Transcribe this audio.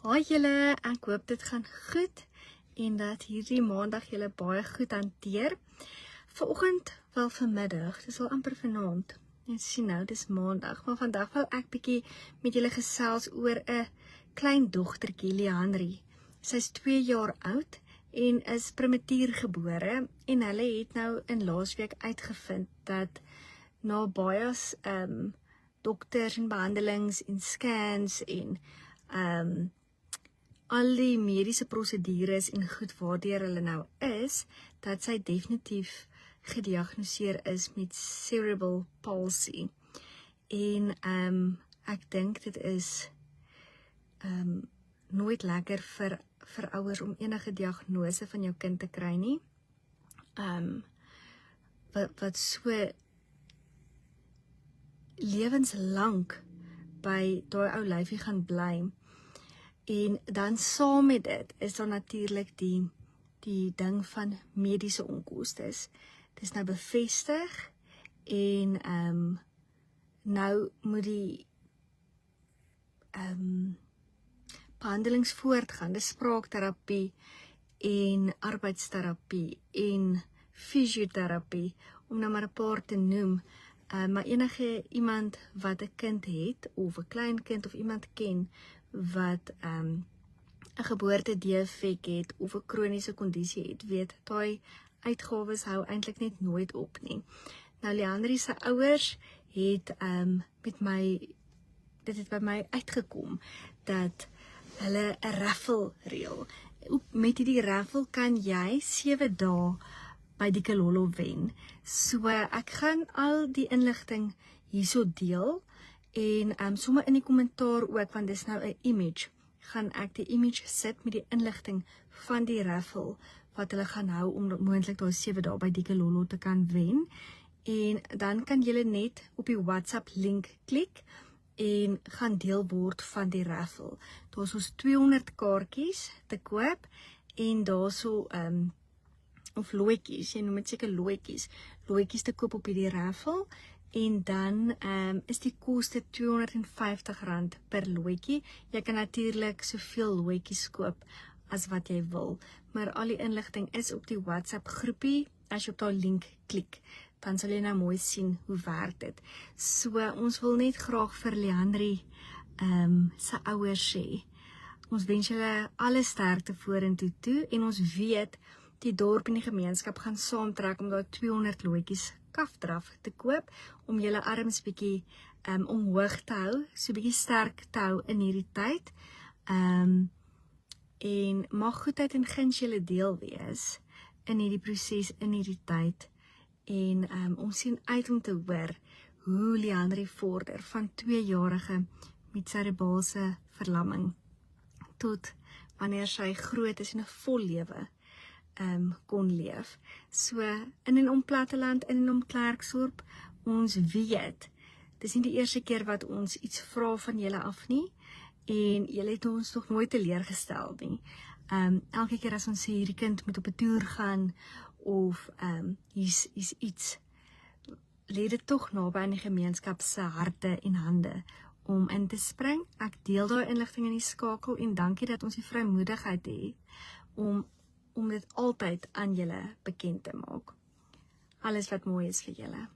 Haai julle, ek hoop dit gaan goed en dat hierdie maandag julle baie goed hanteer. Vanoggend, wel vanmiddag, dis al amper vanaand. Net sien nou, dis maandag, maar vandag wil ek bietjie met julle gesels oor 'n klein dogtertjie, Leandrie. Sy's 2 jaar oud en is prematuur gebore en hulle het nou in laasweek uitgevind dat na baie dokters en behandelings en scans en al die mediese prosedures en goed waardeur hulle nou is, dat sy definitief gediagnoseer is met cerebral palsy. En ek dink dit is nooit lekker vir ouers om enige diagnose van jou kind te kry nie. Wat so lewenslank by daai ou lyfie gaan bly. En dan saam met dit is daar natuurlik die ding van mediese onkoste. Dit is nou bevestig en nou moet die behandelings voortgaan. Dis spraakterapie en arbeidsterapie en fisioterapie, om nou maar 'n paar te noem. Maar enige iemand wat 'n kind het, of 'n klein kind, of iemand ken wat 'n geboortedefek het of 'n kroniese kondisie het, weet daai uitgawes hou eintlik net nooit op nie. Nou Leandrie se ouers het dit het by my uitgekom dat hulle 'n raffle reël. Met hierdie raffle kan jy 7 dae by die Kololo wen. So ek gaan al die inligting hierso deel en sommer in die kommentaar ook, want dis nou 'n image, gaan ek die image sit met die inligting van die raffle wat hulle gaan hou om moontlik daai 7 dae by die Kololo te kan wen. En dan kan julle net op die WhatsApp link klik en gaan deel word van die raffle. Daar's ons 200 kaartjies te koop en daarso of looitjies, jy noem dit seker looitjies te koop op hierdie raffle. En dan is die koste R250 per looitjie. Jy kan natuurlik soveel looitjies koop as wat jy wil. Maar al die inligting is op die WhatsApp groepie. As jy op daai link klik, dan sal jy nou mooi sien hoe werk dit. So ons wil net graag vir Leandrie se ouers sê. Ons wens julle alle sterkte vorentoe toe en ons weet die dorp en die gemeenskap gaan saamtrek om daai 200 looitjies kafdraf te koop, om julle arms bietjie omhoog te hou, so bietjie sterk te hou in hierdie tyd. En mag goedheid en guns julle deel wees in hierdie proses, in hierdie tyd. En ons sien uit om te hoor hoe Leandrie vorder van 2-jarige met serebrale verlamming tot wanneer sy groot is en 'n vol lewe kon leef. So in en om Platteland, in en om Klerksdorp, ons weet, dis nie die eerste keer wat ons iets vra van julle af nie, en julle het ons nog nooit teleurgestel nie. Elke keer as ons sê hierdie kind moet op 'n toer gaan, of hier's iets, lê dit tog naby aan die gemeenskap se harte en hande om in te spring. Ek deel daai inligting in die skakel en dankie dat ons die vrymoedigheid het om dit altyd aan julle bekend te maak. Alles wat mooi is vir julle.